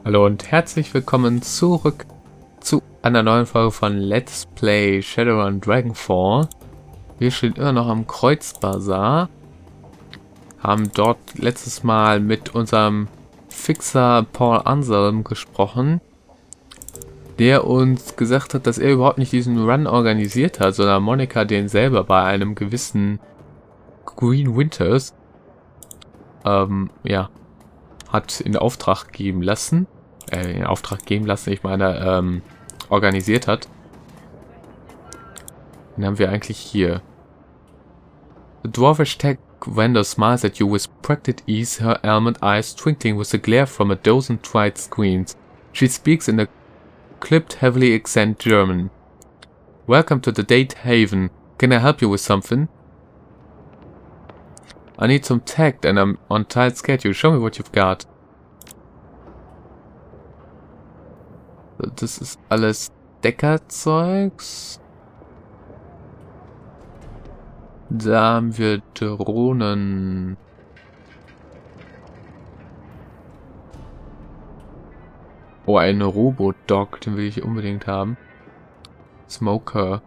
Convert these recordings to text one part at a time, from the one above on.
Hallo und herzlich willkommen zurück zu einer neuen Folge von Let's Play Shadowrun Dragonfall. Wir stehen immer noch am Kreuzbasar, haben dort letztes Mal mit unserem Fixer Paul Anselm gesprochen, der uns gesagt hat, dass er überhaupt nicht diesen Run organisiert hat, sondern Monika den selber bei einem gewissen Green Winters hat in Auftrag geben lassen. Ich meine, organisiert hat. Den haben wir eigentlich hier. The dwarfish tech vendor smiles at you with practiced ease, her almond eyes twinkling with the glare from a dozen tried screens. She speaks in a clipped, heavily accent German. Welcome to the Date Haven. Can I help you with something? I need some tact and I'm on tight schedule. Show me what you've got. Das ist alles Deckerzeugs. Da haben wir Drohnen. Oh, ein Robodog, den will ich unbedingt haben. Smoker.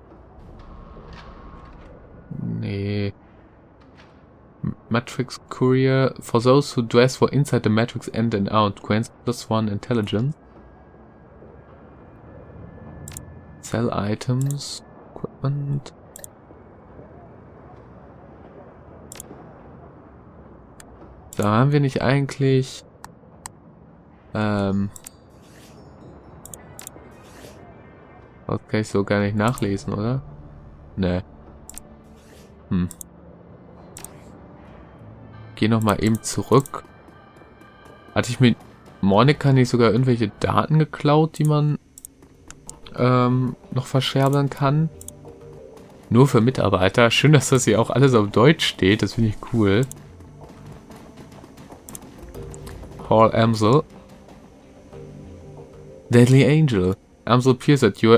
Nee. Matrix Courier. For those who dress for inside the Matrix end and out. Grants +1 intelligence. Sell items. Equipment. Da haben wir nicht eigentlich... Das kann ich so gar nicht nachlesen, oder? Ne. Geh nochmal eben zurück. Hatte ich mit Monika nicht sogar irgendwelche Daten geklaut, die man noch verscherbeln kann? Nur für Mitarbeiter. Schön, dass das hier auch alles auf Deutsch steht. Das finde ich cool. Paul Amsel. Deadly Angel. Amsel peers at you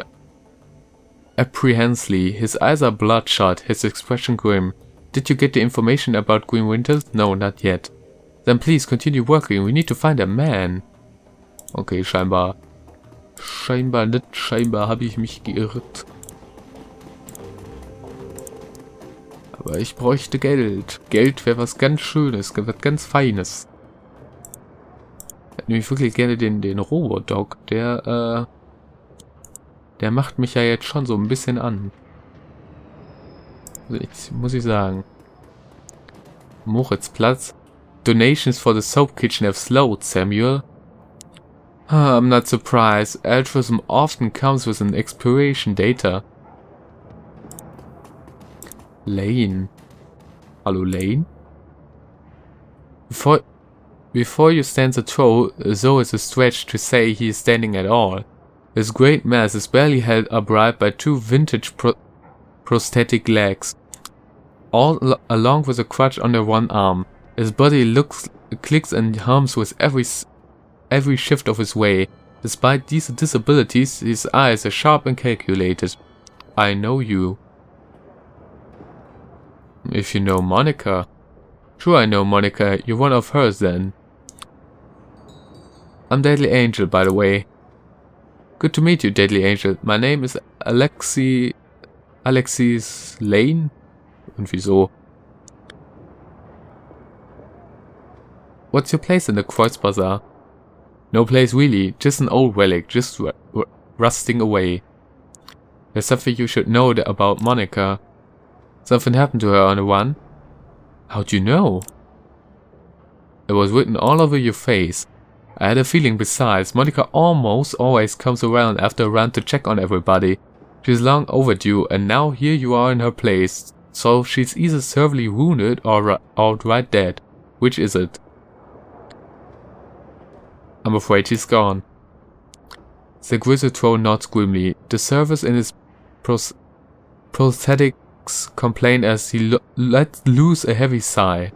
apprehensively. His eyes are bloodshot, his expression grim. Did you get the information about Green Winters? No, not yet. Then please continue working. We need to find a man. Okay, scheinbar nicht. Scheinbar habe ich mich geirrt. Aber ich bräuchte Geld. Geld wäre was ganz Schönes, was ganz Feines. Ich hätte nämlich wirklich gerne den Robodog. Der macht mich ja jetzt schon so ein bisschen an. Muss ich sagen. Moritzplatz. Donations for the soap kitchen have slowed, Samuel. I'm not surprised. Altruism often comes with an expiration data. Lane. Hallo, Lane? Before you stand the throw, though it's a stretch to say he is standing at all. His great mass is barely held upright by two vintage prosthetic legs, all along with a crutch under one arm. His body clicks and hums with every shift of his way. Despite these disabilities, his eyes are sharp and calculated. I know you. If you know Monika. Sure, I know Monika. You're one of hers then. I'm Deadly Angel, by the way. Good to meet you, Deadly Angel. My name is Alexis Lane? Irgendwie so. What's your place in the Kreuzbasar? No place really, just an old relic, just rusting away. There's something you should know about Monika. Something happened to her on the run. How'd you know? It was written all over your face. I had a feeling besides, Monika almost always comes around after a run to check on everybody. She's long overdue, and now here you are in her place. So she's either severely wounded or outright dead. Which is it? I'm afraid she's gone. The Grizzletro nods grimly. The service in his prosthetics complain as he let loose a heavy sigh.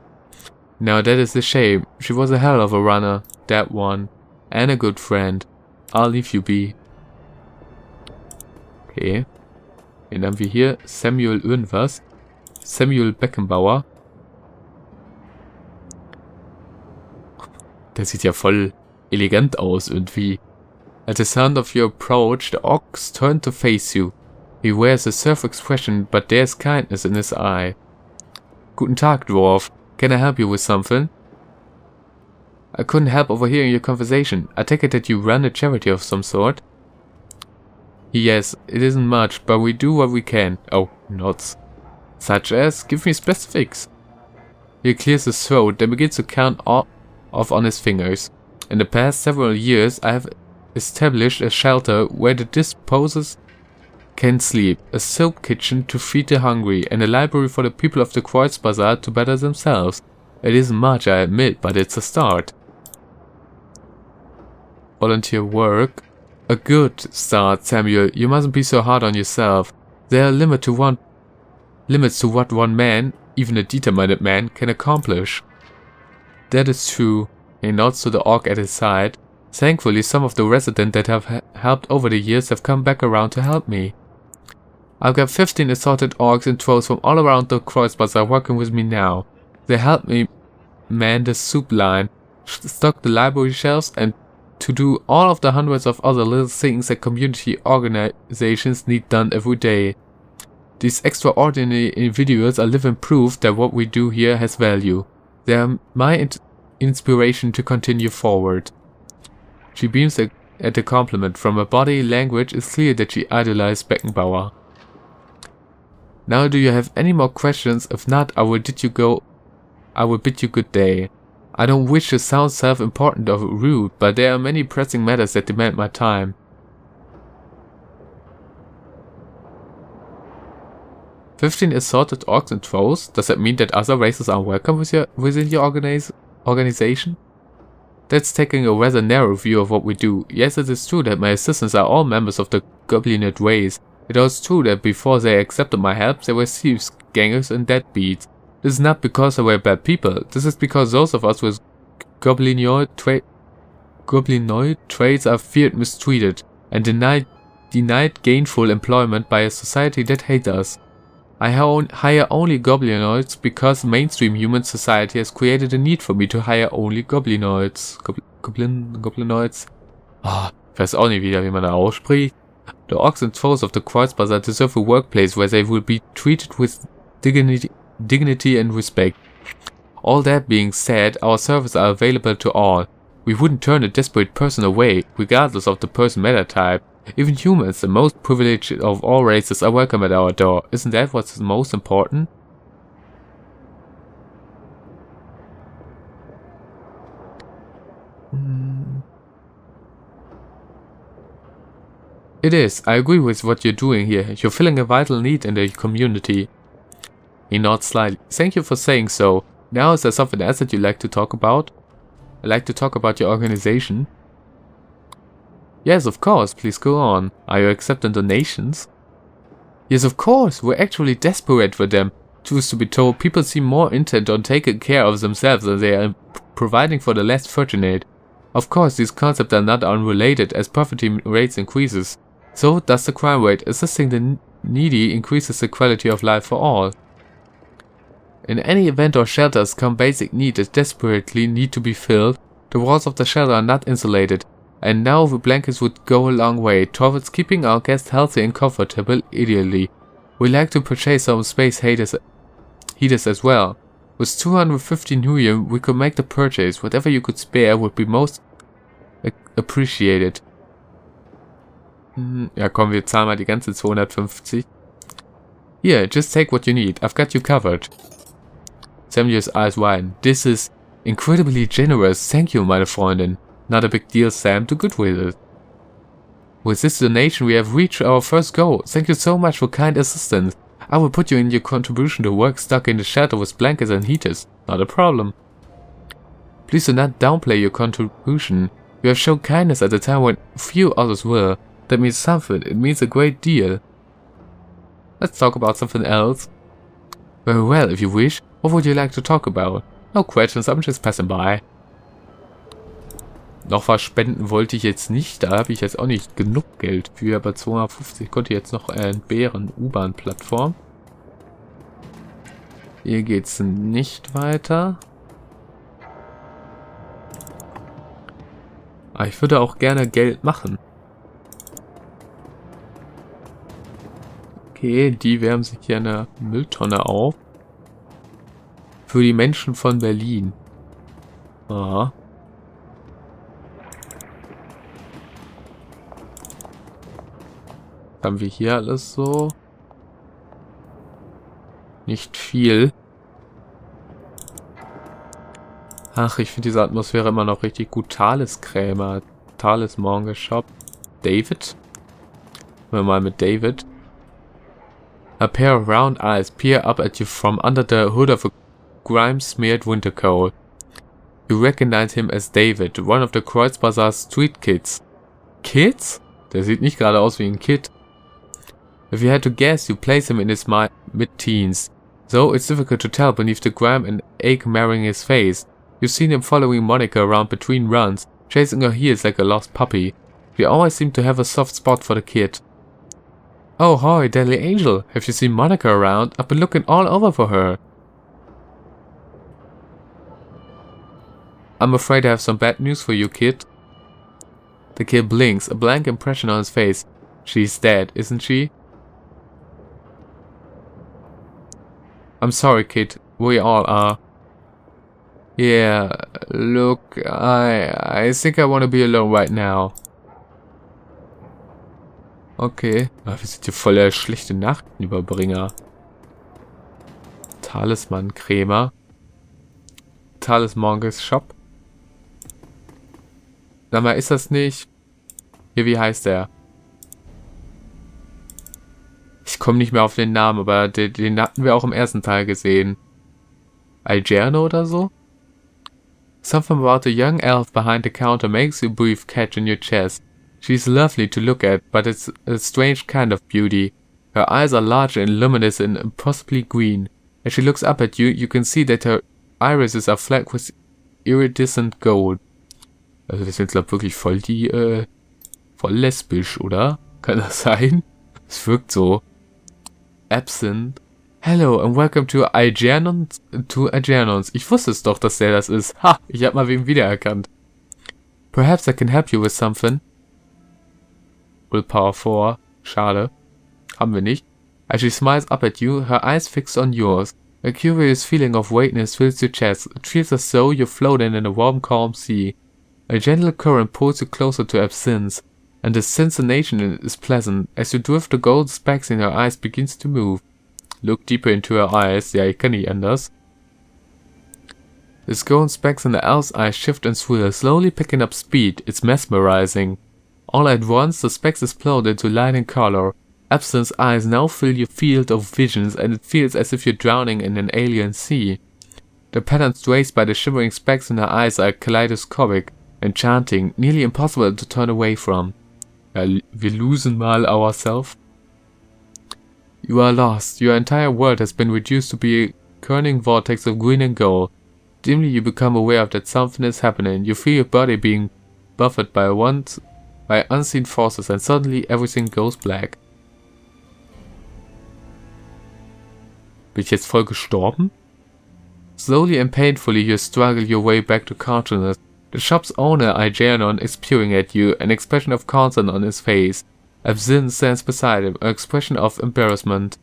Now that is a shame. She was a hell of a runner, that one. And a good friend. I'll leave you be. Okay. Den haben wir hier. Samuel irgendwas. Samuel Beckenbauer. Der sieht ja voll elegant aus irgendwie. At the sound of your approach, the ox turned to face you. He wears a surf expression, but there's kindness in his eye. Guten Tag, dwarf. Can I help you with something? I couldn't help overhearing your conversation. I take it that you run a charity of some sort? Yes, it isn't much, but we do what we can. Oh, nods. Such as? Give me specifics. He clears his throat, then begins to count off on his fingers. In the past several years, I have established a shelter where the disposers can sleep, a soup kitchen to feed the hungry, and a library for the people of the Kreuzbasar to better themselves. It isn't much, I admit, but it's a start. Volunteer work? A good start, Samuel. You mustn't be so hard on yourself. There are limits to what one man, even a determined man, can accomplish. That is true. He nods to the orc at his side. Thankfully, some of the residents that have helped over the years have come back around to help me. I've got 15 assorted orcs and trolls from all around the Kreuzbasar working with me now. They help me man the soup line, stock the library shelves, and to do all of the hundreds of other little things that community organizations need done every day. These extraordinary individuals are living proof that what we do here has value. They are my inspiration to continue forward. She beams at the compliment. From her body language, it's clear that she idolized Beckenbauer. Now, do you have any more questions? If not, I will bid you good day. I don't wish to sound self-important or rude, but there are many pressing matters that demand my time. "15 assorted orcs and trolls? Does that mean that other races are welcome within your organization?" That's taking a rather narrow view of what we do. Yes, it is true that my assistants are all members of the goblinoid race. It is true that before they accepted my help, they were thieves, gangers, and deadbeats. This is not because they were bad people. This is because those of us with goblinoid traits are feared, mistreated, and denied gainful employment by a society that hates us. I hire only goblinoids because mainstream human society has created a need for me to hire only goblinoids. Goblinoids. Ich weiß auch nicht wieder, wie man da ausspricht. The orcs and trolls of the Kreuzbasar deserve a workplace where they will be treated with dignity and respect. All that being said, our services are available to all. We wouldn't turn a desperate person away, regardless of the person matter type. Even humans, the most privileged of all races, are welcome at our door. Isn't that what's most important? It is. I agree with what you're doing here. You're filling a vital need in the community. He nods slightly. Thank you for saying so. Now, is there something else that you'd like to talk about? I'd like to talk about your organization. Yes, of course. Please go on. Are you accepting donations? Yes, of course. We're actually desperate for them. Truth to be told, people seem more intent on taking care of themselves than they are providing for the less fortunate. Of course, these concepts are not unrelated as poverty rates increases. So does the crime rate. Assisting the needy increases the quality of life for all. In any event or shelters come basic needs that desperately need to be filled. The walls of the shelter are not insulated, and now the blankets would go a long way towards keeping our guests healthy and comfortable ideally. We like to purchase some space heaters as well. With 250 Nuyen we could make the purchase. Whatever you could spare would be most appreciated. Ja komm, wir zahlen mal die ganze 250. Here, just take what you need. I've got you covered. Samuel's eyes widen. This is incredibly generous. Thank you, meine Freundin. Not a big deal, Sam. Do good with it. With this donation, we have reached our first goal. Thank you so much for kind assistance. I will put you in your contribution to work stuck in the shelter with blankets and heaters. Not a problem. Please do not downplay your contribution. You have shown kindness at a time when few others will. That means something. It means a great deal. Let's talk about something else. Very well, if you wish. What would you like to talk about? No questions, I'm just passing by. Noch was spenden wollte ich jetzt nicht, da habe ich jetzt auch nicht genug Geld für, aber 250 konnte jetzt noch entbehren. U-Bahn-Plattform. Hier geht's nicht weiter. Aber ich würde auch gerne Geld machen. Okay, die wärmen sich hier eine Mülltonne auf. Für die Menschen von Berlin. Aha. Haben wir hier alles so? Nicht viel. Ach, ich finde diese Atmosphäre immer noch richtig gut. Thales-Krämer. Thales-Morgen-Shop. David? Wir mal mit David. A pair of round eyes peer up at you from under the hood of a grime-smeared winter coat. You recognize him as David, one of the Kreuzbasar street kids. Kids? Der sieht nicht gerade aus wie ein Kid. If you had to guess, you place him in his mid-teens. Though it's difficult to tell beneath the grime and ache marring his face. You've seen him following Monica around between runs, chasing her heels like a lost puppy. You always seem to have a soft spot for the kid. Oh, hi, Deadly Angel. Have you seen Monica around? I've been looking all over for her. I'm afraid I have some bad news for you, kid. The kid blinks, a blank impression on his face. She's dead, isn't she? I'm sorry, kid. We all are. Yeah, look, I think I want to be alone right now. Okay. Ach, wir sind hier voll der schlechte Nachtenüberbringer. Talisman-Krämer. Talismongers Shop. Sag mal, ist das nicht... Hier, wie heißt der? Ich komme nicht mehr auf den Namen, aber den hatten wir auch im ersten Teil gesehen. Algerno oder so? Something about the young elf behind the counter makes you breathe catch in your chest. She's lovely to look at, but it's a strange kind of beauty. Her eyes are large and luminous and impossibly green. As she looks up at you, you can see that her irises are flecked with iridescent gold. Also wir sind glaube wirklich voll die, voll lesbisch, oder? Kann das sein? Es wirkt so. Absent. Hello and welcome to Algernons. Ich wusste es doch, dass der das ist. Ha, ich hab mal wem wiedererkannt. Perhaps I can help you with something. Willpower 4. Schade. Haben wir nicht. As she smiles up at you, her eyes fixed on yours. A curious feeling of weightness fills your chest. It feels as though you're floating in a warm, calm sea. A gentle current pulls you closer to Absinthe, and the sensation is pleasant. As you drift, the gold specks in her eyes begins to move. Look deeper into her eyes. Ja, ich kann nicht anders. The golden specks in the elf's eyes shift and swirl, slowly picking up speed. It's mesmerizing. All at once, the specks explode into light and color. Absinthe's eyes now fill your field of visions, and it feels as if you're drowning in an alien sea. The patterns traced by the shimmering specks in her eyes are kaleidoscopic, enchanting, nearly impossible to turn away from. Wir losen mal ourselves. You are lost. Your entire world has been reduced to be a churning vortex of green and gold. Dimly you become aware of that something is happening. You feel your body being buffeted by unseen forces, and suddenly everything goes black. Bin ich jetzt voll gestorben? Slowly and painfully you struggle your way back to consciousness. The shop's owner, Algernon, is peering at you, an expression of concern on his face. Absinthe stands beside him, an expression of embarrassment.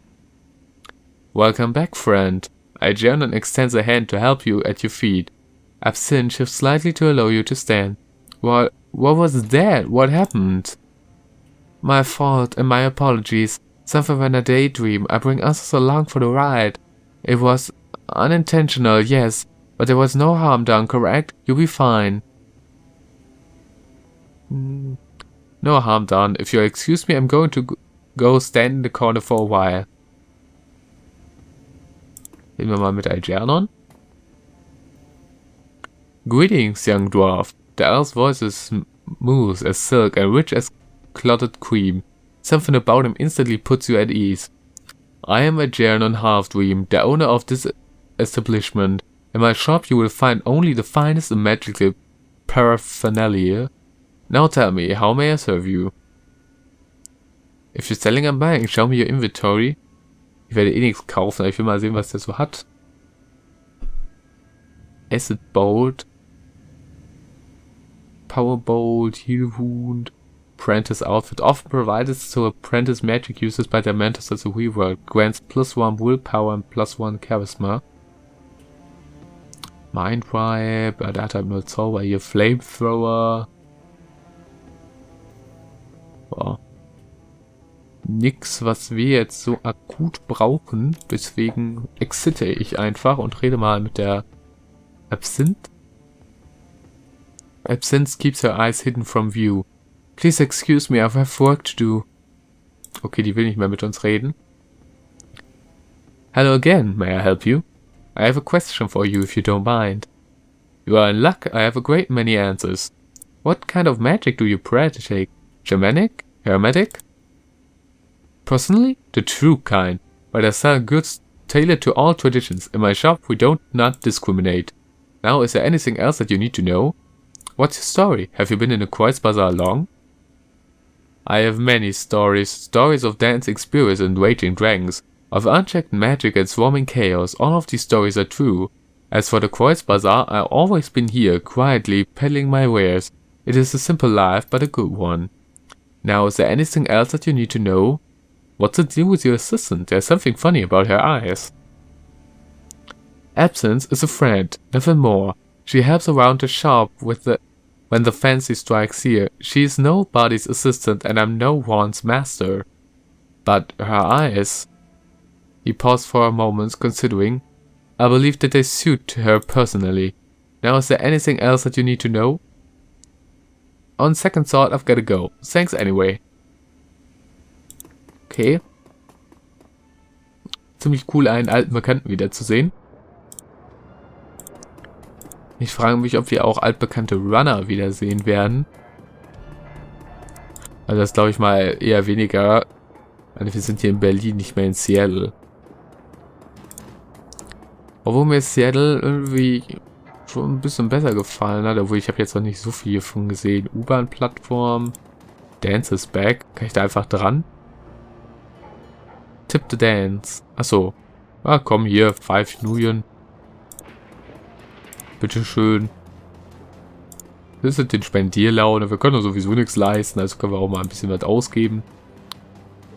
Welcome back, friend. Algernon extends a hand to help you at your feet. Absinthe shifts slightly to allow you to stand. What was that? What happened? My fault and my apologies. Something when I daydream. I bring us along for the ride. It was unintentional, yes, but there was no harm done, correct? You'll be fine. No harm done. If you'll excuse me, I'm going to go stand in the corner for a while. Reden wir mal mit Algernon. Greetings, young dwarf. The elf's voice is smooth as silk and rich as clotted cream. Something about him instantly puts you at ease. I am Algernon Halfdream, the owner of this establishment. In my shop you will find only the finest and magical paraphernalia. Now tell me, how may I serve you? If you're selling and buying, show me your inventory. Ich werde eh nichts kaufen, aber ich will mal sehen, was der so hat. Acid Bolt. Power Bolt, Heal Wound, Apprentice Outfit, often provided to apprentice magic users by their mentors as a rework, grants +1 Willpower und +1 Charisma. Mind Wipe, der hat halt nur Zauber, hier Flamethrower. Boah. Nix, was wir jetzt so akut brauchen, deswegen exite ich einfach und rede mal mit der Absinthe. Absinthe keeps her eyes hidden from view. Please excuse me, I have work to do. Okay, die will nicht mehr mit uns reden. Hello again, may I help you? I have a question for you if you don't mind. You are in luck, I have a great many answers. What kind of magic do you practice? Shamanic? Hermetic? Personally, the true kind, but I sell goods tailored to all traditions. In my shop, we don't not discriminate. Now, is there anything else that you need to know? What's your story? Have you been in the Kreuzbasar long? I have many stories. Stories of dancing spirits and raging dragons, of unchecked magic and swarming chaos. All of these stories are true. As for the Kreuzbasar, I've always been here, quietly peddling my wares. It is a simple life, but a good one. Now, is there anything else that you need to know? What's the deal with your assistant? There's something funny about her eyes. Absence is a friend, nothing more. She helps around the shop when the fancy strikes here. She is nobody's assistant and I'm no one's master. But her eyes... He paused for a moment, considering. I believe that they suit her personally. Now, is there anything else that you need to know? On second thought, I've gotta go. Thanks anyway. Okay. Ziemlich cool, einen alten Bekannten wiederzusehen. Ich frage mich, ob wir auch altbekannte Runner wiedersehen werden. Also das glaube ich mal eher weniger. Also wir sind hier in Berlin, nicht mehr in Seattle. Obwohl mir Seattle irgendwie schon ein bisschen besser gefallen hat. Obwohl ich habe jetzt noch nicht so viel von gesehen. U-Bahn-Plattform. Dance is back. Kann ich da einfach dran? Tip the Dance. Achso. Ah, komm hier. 5 Nuyen. Bitteschön. Das ist den Spendierlaune. Wir können doch sowieso nichts leisten. Also können wir auch mal ein bisschen was ausgeben.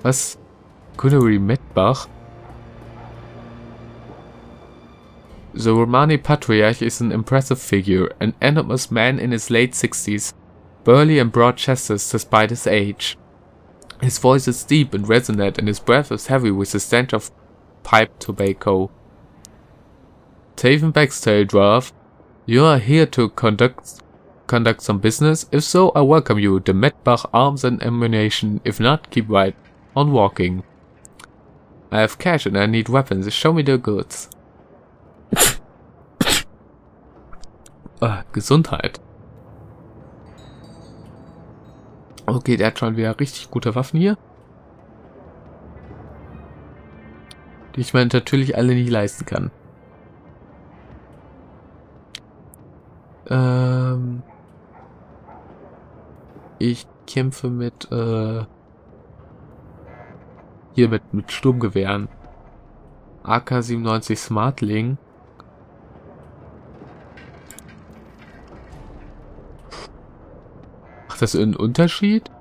Was? Gunnery Medbach? The Romani Patriarch is an impressive figure. An enormous man in his late 60s. Burly and broad-chested despite his age. His voice is deep and resonant, and his breath is heavy with the stench of pipe tobacco. Taven Baxter, dwarf. You are here to conduct some business? If so, I welcome you. The Medbach arms and ammunition. If not, keep right on walking. I have cash and I need weapons. Show me the goods. Gesundheit. Okay, der hat schon wieder richtig gute Waffen hier. Die ich mir natürlich alle nicht leisten kann. Ich kämpfe mit hier mit Sturmgewehren. AK-97 Smartling. Macht das einen Unterschied?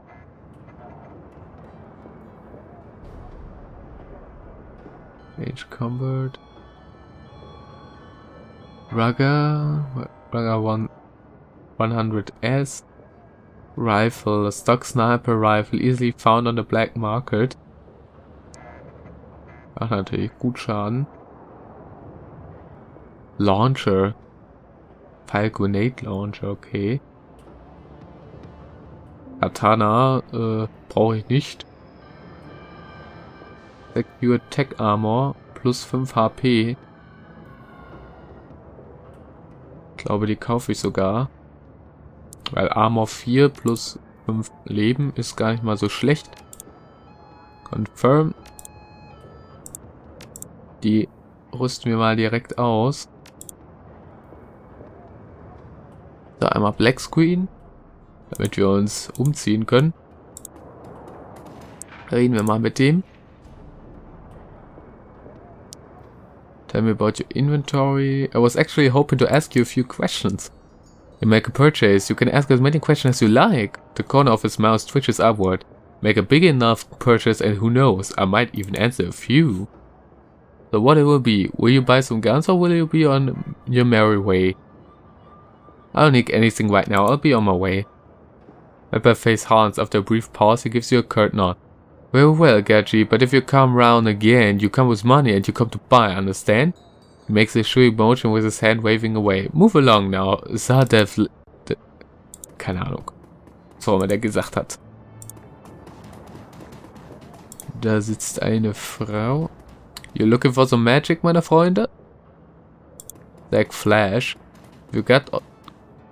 Range Combat. Rugger 100S. Rifle, a stock sniper rifle, easily found on the black market. Macht natürlich gut Schaden. Launcher. Fire Grenade Launcher, okay. Katana, brauche ich nicht. Secure Tech Armor, plus 5 HP. Ich glaube, die kaufe ich sogar. Weil Armor 4 plus 5 Leben ist gar nicht mal so schlecht. Confirm. Die rüsten wir mal direkt aus. So, einmal Black Screen. Damit wir uns umziehen können. Reden wir mal mit dem. Tell me about your inventory. I was actually hoping to ask you a few questions. You make a purchase. You can ask as many questions as you like. The corner of his mouth twitches upward. Make a big enough purchase and who knows, I might even answer a few. So what it will be? Will you buy some guns or will you be on your merry way? I don't need anything right now, I'll be on my way. Pepper face hardens after a brief pause. He gives you a curt nod. Very well, Gachi, but if you come round again, you come with money and you come to buy, understand? He makes a shooing motion with his hand waving away. Move along now, Sadev... Keine Ahnung. Was auch immer der gesagt hat. Da sitzt eine Frau. You looking for some magic, meine Freunde? Zack Flash.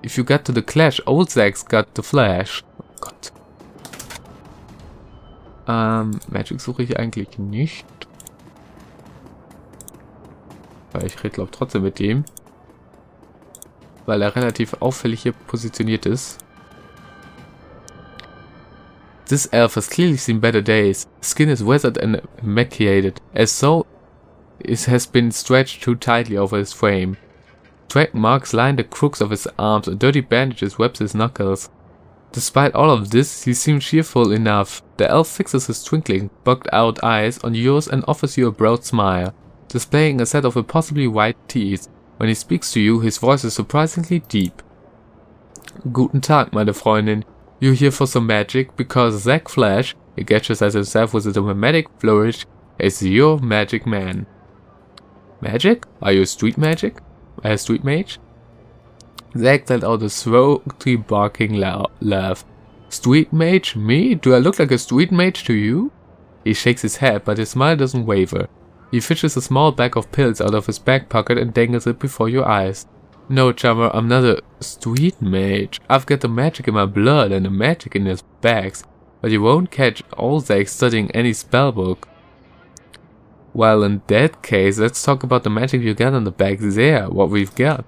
If you got to the clash, old Zack's got the flash. Oh Gott. Magic suche ich eigentlich nicht. Weil ich rede glaube trotzdem mit ihm. Weil er relativ auffällig hier positioniert ist. This elf has clearly seen better days. His skin is weathered and emaciated, as though it has been stretched too tightly over his frame. Track marks line the crooks of his arms and dirty bandages webs his knuckles. Despite all of this, he seems cheerful enough. The elf fixes his twinkling, bugged-out eyes on yours and offers you a broad smile, displaying a set of impossibly white teeth. When he speaks to you, his voice is surprisingly deep. Guten Tag, meine Freundin. You here for some magic? Because Zack Flash, he gestures himself with a dramatic flourish, is your magic man. Magic? Are you a street magic? A street mage? Zack let out a throaty barking laugh. Street mage? Me? Do I look like a street mage to you? He shakes his head, but his smile doesn't waver. He fishes a small bag of pills out of his back pocket and dangles it before your eyes. No, chummer, I'm not a street mage. I've got the magic in my blood and the magic in his bags, but you won't catch old Zack studying any spellbook. Well, in that case, let's talk about the magic you got on the bags there, what we've got.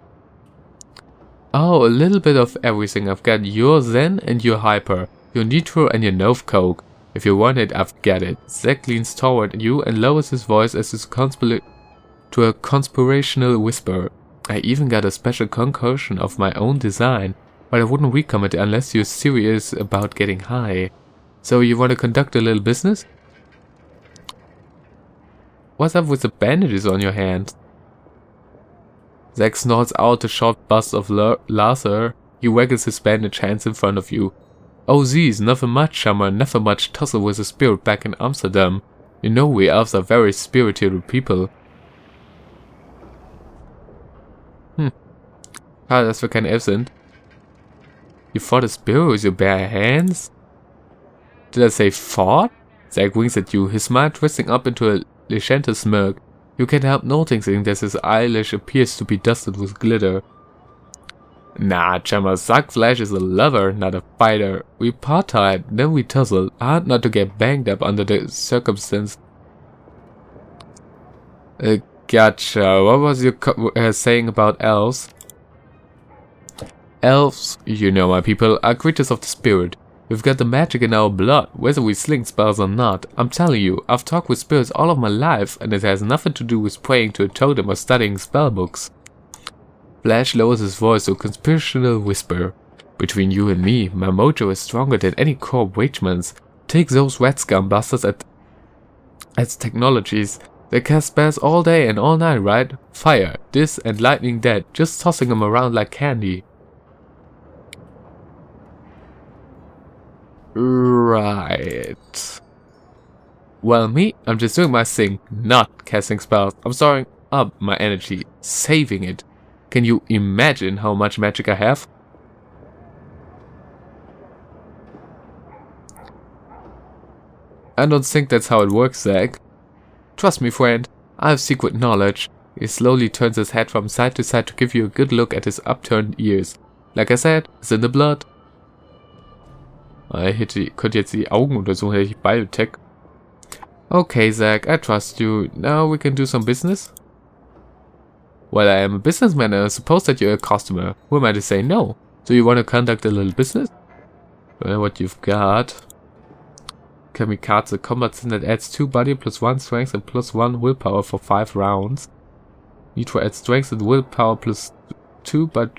Oh, a little bit of everything. I've got your Zen and your Hyper, your Nitro and your Nov Coke. If you want it, I've got it. Zack leans toward you and lowers his voice as his to a conspirational whisper. I even got a special concoction of my own design, but I wouldn't recommend it unless you're serious about getting high. So you want to conduct a little business? What's up with the bandages on your hands? Zack snorts out a short burst of laughter. He waggles his bandaged hands in front of you. Oh geez, nothing much, Summer, nothing much tussle with the spirit back in Amsterdam. You know we elves are very spirited people. Schade, dass wir keine Elf sind. You fought a spirit with your bare hands? Did I say fought? Zack winks at you, his smile twisting up into a licentious smirk. You can't help noticing that his eyelash appears to be dusted with glitter. Nah, chummer, Zack Flash is a lover, not a fighter. We part-tied, then we tussled, hard not to get banged up under the circumstance. Gotcha. What was you saying about elves? Elves, you know my people, are creatures of the spirit. We've got the magic in our blood, whether we sling spells or not. I'm telling you, I've talked with spirits all of my life, and it has nothing to do with praying to a totem or studying spellbooks. Flash lowers his voice to a conspirational whisper. Between you and me, my mojo is stronger than any corp wageman's. Take those red scum busters as technologies. They cast spells all day and all night, right? Fire, this and lightning dead, just tossing them around like candy. Right. Well, me, I'm just doing my thing, not casting spells. I'm storing up my energy, saving it. Can you imagine how much magic I have? I don't think that's how it works, Zack. Trust me, friend, I have secret knowledge. He slowly turns his head from side to side to give you a good look at his upturned ears. Like I said, it's in the blood. Könnte jetzt die Augen untersuchen, hätte ich Biotech. Okay, Zack, I trust you. Now we can do some business? Well, I am a businessman and I suppose that you're a customer. Who am I to say no? So you want to conduct a little business? Well, what you've got. Kamikaze combat sin that adds 2 body plus 1 strength and plus 1 willpower for 5 rounds. Nitro adds strength and willpower plus 2 but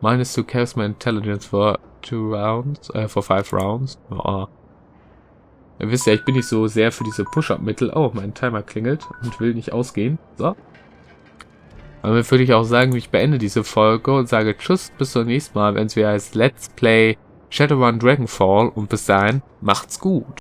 -2 Charisma Intelligence for 5 rounds. Oh. Ihr wisst ja, ich bin nicht so sehr für diese Push-Up-Mittel. Oh, mein Timer klingelt und will nicht ausgehen. So. Damit würde ich auch sagen, ich beende diese Folge und sage Tschüss, bis zum nächsten Mal, wenn es wieder heißt Let's Play Shadowrun Dragonfall und bis dahin, macht's gut.